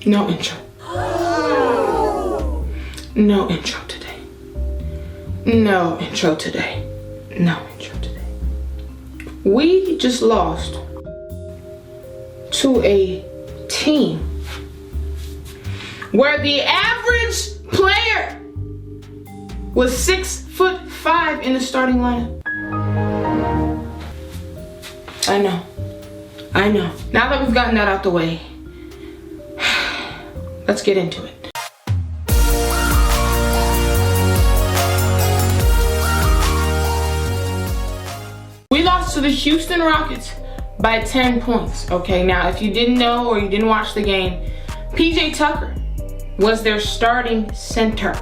No intro. No intro today. No intro today. No intro today. We just lost to a team where the average player was 6'5" in the starting lineup. I know. Now that we've gotten that out the way, let's get into it. We lost to the Houston Rockets by 10 points. Okay, now if you didn't know or you didn't watch the game, PJ Tucker was their starting center.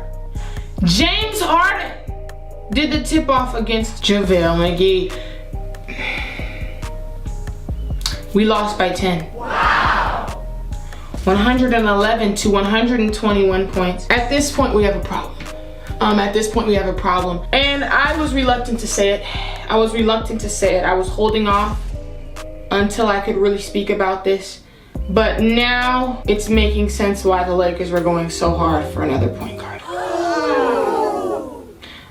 James Harden did the tip-off against JaVale McGee. We lost by 10. Wow. 111 to 121 points. At this point, we have a problem. And I was reluctant to say it. I was holding off until I could really speak about this. But now it's making sense why the Lakers were going so hard for another point guard.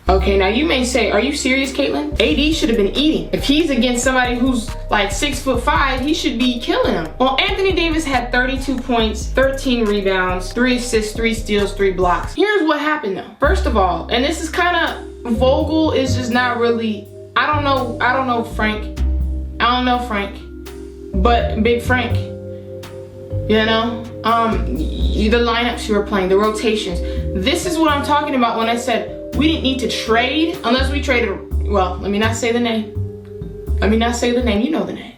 Okay, now you may say, are you serious, Caitlin? AD should have been eating. If he's against somebody who's like 6'5", he should be killing him. Well, Anthony Davis had 32 points, 13 rebounds, 3 assists, 3 steals, 3 blocks. Here's what happened though. First of all, and this is kind of, Vogel is just not really, I don't know Frank, but Big Frank, you know, the lineups you were playing, the rotations. This is what I'm talking about when I said, we didn't need to trade unless we traded, well, let me not say the name, you know the name.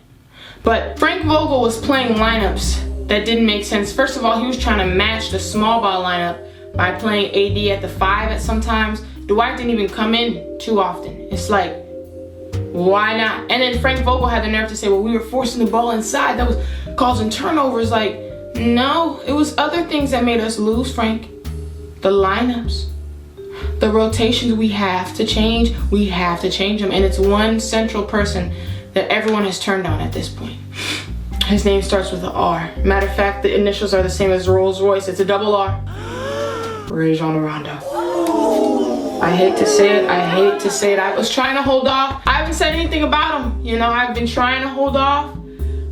But Frank Vogel was playing lineups that didn't make sense. First of all, he was trying to match the small ball lineup by playing AD at the 5 at sometimes. Dwight didn't even come in too often. It's like, why not? And then Frank Vogel had the nerve to say, well, we were forcing the ball inside. That was causing turnovers. Like, no, it was other things that made us lose, Frank. The lineups. The rotations we have to change them. And it's one central person that everyone has turned on at this point. His name starts with an R. Matter of fact, the initials are the same as Rolls Royce. It's a double R. Rajon Rondo. I hate to say it. I was trying to hold off. I haven't said anything about him. You know, I've been trying to hold off.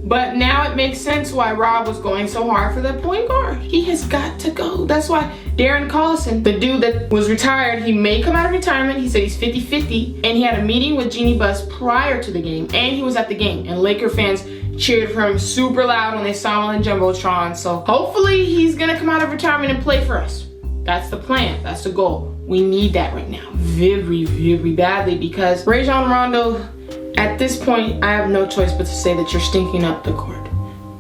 But now it makes sense why Rob was going so hard for that point guard. He has got to go. That's why Darren Collison, the dude that was retired, he may come out of retirement. He said he's 50-50. And he had a meeting with Jeannie Buss prior to the game. And he was at the game. And Laker fans cheered for him super loud when they saw him on the Jumbotron. So hopefully he's going to come out of retirement and play for us. That's the plan. That's the goal. We need that right now. Very, very badly. Because Rajon Rondo, at this point, I have no choice but to say that you're stinking up the court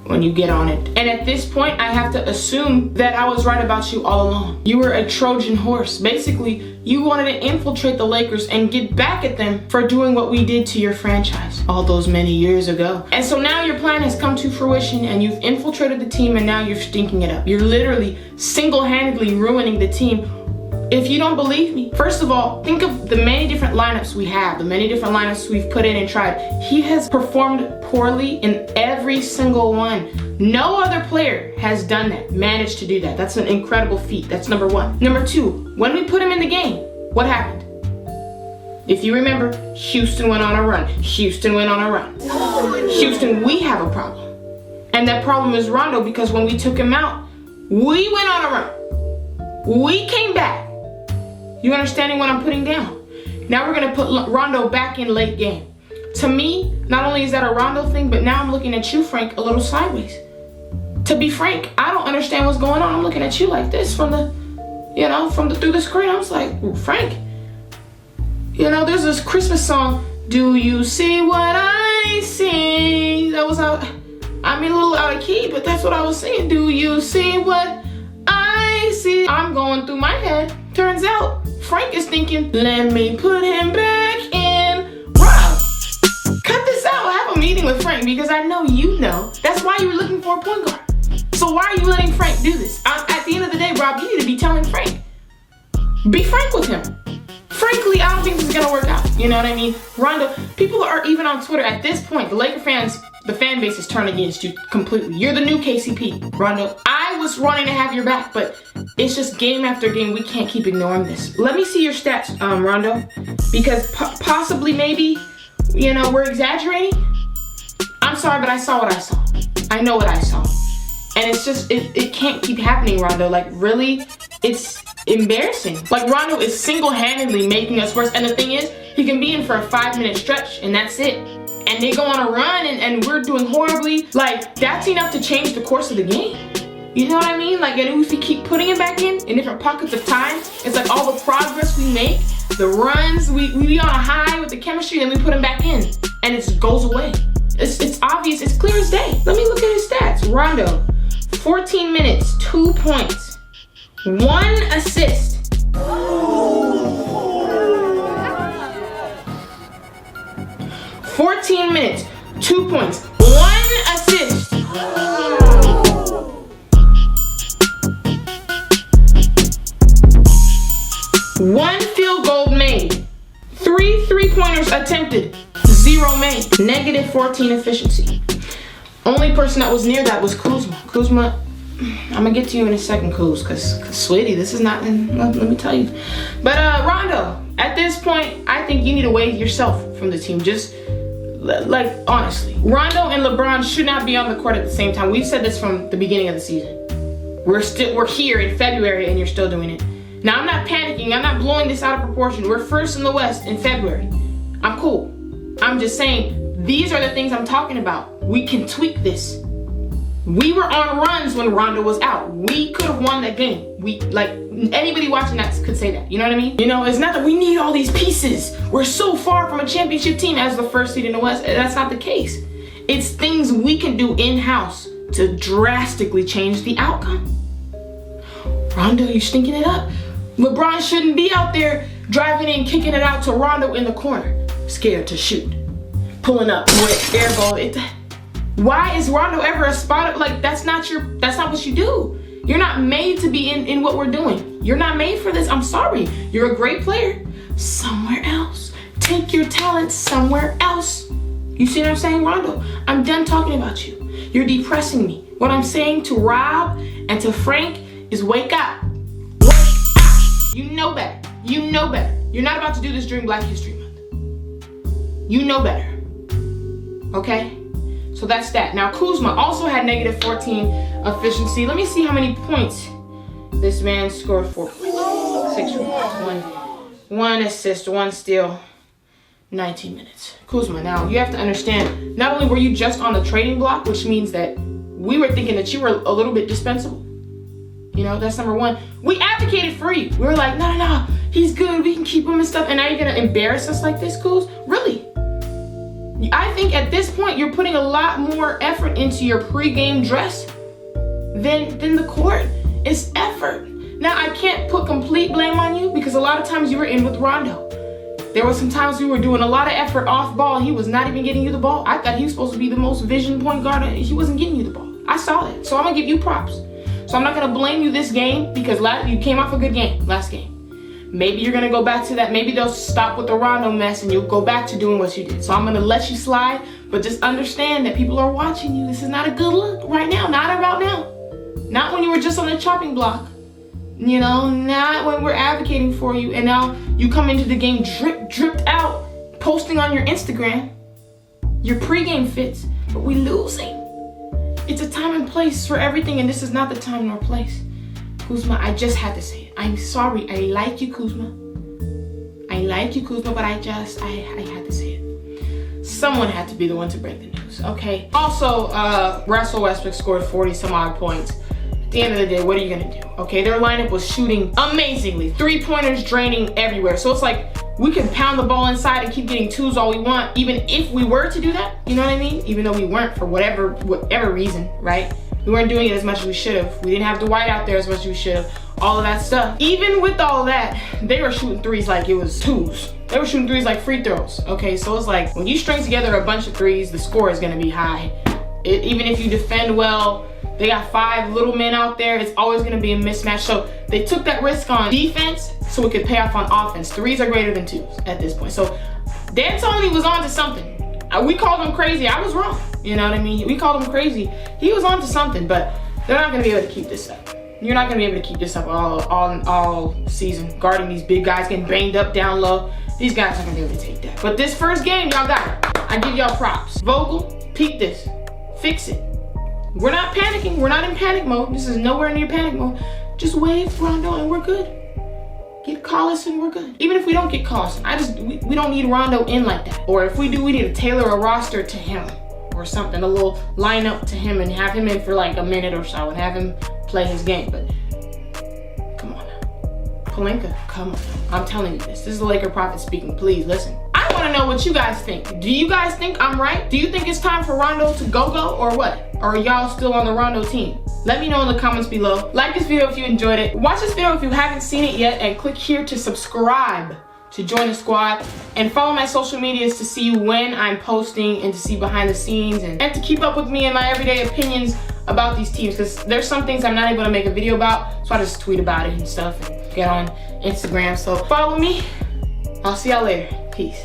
when you get on it. And at this point, I have to assume that I was right about you all along. You were a Trojan horse. Basically, you wanted to infiltrate the Lakers and get back at them for doing what we did to your franchise all those many years ago. And so now your plan has come to fruition and you've infiltrated the team and now you're stinking it up. You're literally single-handedly ruining the team. If you don't believe me, first of all, think of the many different lineups we have, the many different lineups we've put in and tried. He has performed poorly in every single one. No other player has done that, managed to do that. That's an incredible feat. That's number one. Number two, when we put him in the game, what happened? If you remember, Houston went on a run. Houston, we have a problem. And that problem is Rondo, because when we took him out, we went on a run. We came back. You understanding what I'm putting down? Now we're going to put Rondo back in late game. To me, not only is that a Rondo thing, but now I'm looking at you, Frank, a little sideways. To be frank, I don't understand what's going on. I'm looking at you like this through the screen. I was like, Frank, you know, there's this Christmas song, Do You See What I See? That was a little out of key, but that's what I was singing. Do you see what I see? I'm going through my head. Turns out, Frank is thinking, let me put him back in. Rob, cut this out. I have a meeting with Frank because I know you know. That's why you were looking for a point guard. So why are you letting Frank do this? At the end of the day, Rob, you need to be telling Frank. Be frank with him. Frankly, I don't think this is going to work out. You know what I mean? Rondo, people are even on Twitter at this point, the Laker fans the fan base has turned against you completely. You're the new KCP, Rondo. I was running to have your back, but it's just game after game. We can't keep ignoring this. Let me see your stats, Rondo, because possibly, maybe, we're exaggerating. I'm sorry, but I saw what I saw. I know what I saw. And it's just, it can't keep happening, Rondo. Like, really, it's embarrassing. Like, Rondo is single-handedly making us worse. And the thing is, he can be in for a 5-minute stretch, and that's it. And they go on a run, and we're doing horribly. Like, that's enough to change the course of the game. You know what I mean? Like, and if we keep putting it back in different pockets of time, it's like all the progress we make, the runs, we be on a high with the chemistry, then we put them back in, and it just goes away. It's obvious, it's clear as day. Let me look at his stats. Rondo, 14 minutes, 2 points, 1 assist. 14 minutes, 2 points, 1 assist. One field goal made. 3 3-pointers attempted. 0 made. Negative 14 efficiency. Only person that was near that was Kuzma. Kuzma, I'm gonna get to you in a second, Kuz, because sweetie, this is not, let me tell you. But Rondo, at this point, I think you need to waive yourself from the team. Just, like, honestly. Rondo and LeBron should not be on the court at the same time. We've said this from the beginning of the season. We're here in February and you're still doing it. Now, I'm not panicking. I'm not blowing this out of proportion. We're first in the West in February. I'm cool. I'm just saying, these are the things I'm talking about. We can tweak this. We were on runs when Rondo was out. We could have won that game. Anybody watching that could say that. You know what I mean? It's not that we need all these pieces. We're so far from a championship team as the first seed in the West. That's not the case. It's things we can do in-house to drastically change the outcome. Rondo, you're stinking it up. LeBron shouldn't be out there driving in, kicking it out to Rondo in the corner, scared to shoot, pulling up with air ball. Why is Rondo ever a spot? Like, that's not what you do. You're not made to be in what we're doing. You're not made for this. I'm sorry. You're a great player. Somewhere else. Take your talent somewhere else. You see what I'm saying, Rondo? I'm done talking about you. You're depressing me. What I'm saying to Rob and to Frank is wake up. Wake up. You know better. You know better. You're not about to do this during Black History Month. You know better. Okay? So that's that. Now, Kuzma also had negative 14 efficiency. Let me see how many points this man scored. 4 points. 6 points. 1 assist, 1 steal. 19 minutes. Kuzma, now you have to understand, not only were you just on the trading block, which means that we were thinking that you were a little bit dispensable. That's number one. We advocated for you. We were like, no, he's good. We can keep him and stuff. And now you're going to embarrass us like this, Kuz? Really? I think at this point, you're putting a lot more effort into your pregame dress than the court. It's effort. Now, I can't put complete blame on you because a lot of times you were in with Rondo. There were some times we were doing a lot of effort off ball. He was not even getting you the ball. I thought he was supposed to be the most vision point guard. He wasn't getting you the ball. I saw that. So I'm going to give you props. So I'm not going to blame you this game because you came off a good game last game. Maybe you're going to go back to that. Maybe they'll stop with the Rondo mess and you'll go back to doing what you did. So I'm going to let you slide, but just understand that people are watching you. This is not a good look right now. Not about now. Not when you were just on the chopping block. Not when we're advocating for you. And now you come into the game dripped out, posting on your Instagram, your pregame fits, but we losing. It's a time and place for everything, and this is not the time nor place. Kuzma, I just had to say it. I'm sorry. I like you, Kuzma. But I had to say it. Someone had to be the one to break the news, okay? Also, Russell Westbrook scored 40 some odd points. At the end of the day, what are you gonna do? Okay, their lineup was shooting amazingly. 3-pointers draining everywhere. So it's like, we can pound the ball inside and keep getting 2s all we want, even if we were to do that, you know what I mean? Even though we weren't for whatever reason, right? We weren't doing it as much as we should have. We didn't have Dwight out there as much as we should have. All of that stuff. Even with all that, they were shooting 3s like it was 2s. They were shooting 3s like free throws. Okay, so it's like, when you string together a bunch of 3s, the score is gonna be high. Even if you defend well, they got 5 little men out there, it's always gonna be a mismatch. So they took that risk on defense so it could pay off on offense. 3s are greater than 2s at this point. So D'Antoni was on to something. We called him crazy. I was wrong. You know what I mean? We called him crazy. He was onto something, but they're not gonna be able to keep this up. You're not gonna be able to keep this up all season, guarding these big guys, getting banged up down low. These guys aren't gonna be able to take that. But this first game, y'all got it. I give y'all props. Vogel, peep this. Fix it. We're not panicking. We're not in panic mode. This is nowhere near panic mode. Just wave Rondo and we're good. Get Collison and we're good. Even if we don't get Collison, we don't need Rondo in like that. Or if we do, we need to tailor a roster to him or something, a little lineup to him and have him in for like a minute or so and have him play his game. But come on now. Pelinka, come on. I'm telling you this. This is the Laker prophet speaking. Please listen. I want to know what you guys think. Do you guys think I'm right? Do you think it's time for Rondo to go or what? Or are y'all still on the Rondo team? Let me know in the comments below. Like this video if you enjoyed it. Watch this video if you haven't seen it yet and click here to subscribe to join the squad and follow my social medias to see when I'm posting and to see behind the scenes and to keep up with me and my everyday opinions about these teams, because there's some things I'm not able to make a video about, so I just tweet about it and stuff and get on Instagram. So follow me. I'll see y'all later. Peace.